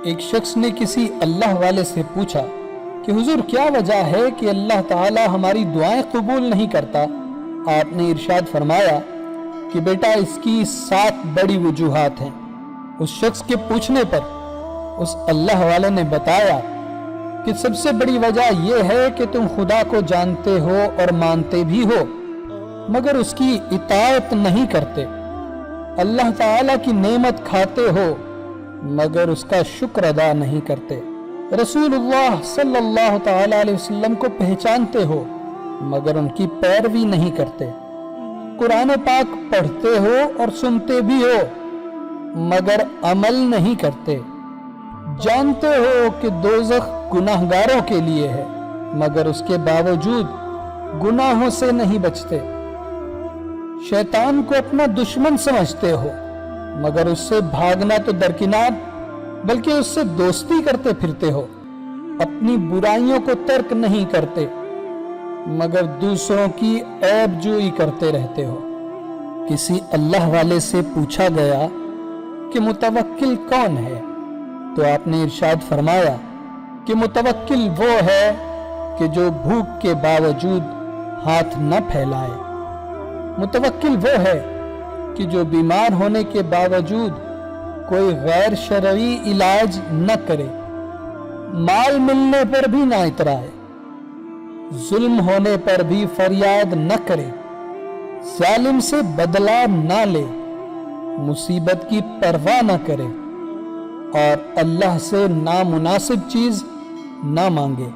ایک شخص نے کسی اللہ والے سے پوچھا کہ حضور کیا وجہ ہے کہ اللہ تعالی ہماری دعائیں قبول نہیں کرتا؟ آپ نے ارشاد فرمایا کہ بیٹا اس کی 7 بڑی وجوہات ہیں۔ اس شخص کے پوچھنے پر اس اللہ والے نے بتایا کہ سب سے بڑی وجہ یہ ہے کہ تم خدا کو جانتے ہو اور مانتے بھی ہو مگر اس کی اطاعت نہیں کرتے، اللہ تعالیٰ کی نعمت کھاتے ہو مگر اس کا شکر ادا نہیں کرتے، رسول اللہ صلی اللہ تعالی علیہ وسلم کو پہچانتے ہو مگر ان کی پیروی نہیں کرتے، قرآن پاک پڑھتے ہو اور سنتے بھی ہو مگر عمل نہیں کرتے، جانتے ہو کہ دوزخ گناہگاروں کے لیے ہے مگر اس کے باوجود گناہوں سے نہیں بچتے، شیطان کو اپنا دشمن سمجھتے ہو مگر اس سے بھاگنا تو درکنار بلکہ اس سے دوستی کرتے پھرتے ہو، اپنی برائیوں کو ترک نہیں کرتے مگر دوسروں کی عیب جوئی کرتے رہتے ہو۔ کسی اللہ والے سے پوچھا گیا کہ متوکل کون ہے؟ تو آپ نے ارشاد فرمایا کہ متوکل وہ ہے کہ جو بھوک کے باوجود ہاتھ نہ پھیلائے، متوکل وہ ہے کہ جو بیمار ہونے کے باوجود کوئی غیر شرعی علاج نہ کرے، مال ملنے پر بھی نہ اترائے، ظلم ہونے پر بھی فریاد نہ کرے، ظالم سے بدلہ نہ لے، مصیبت کی پرواہ نہ کرے اور اللہ سے نامناسب چیز نہ مانگے۔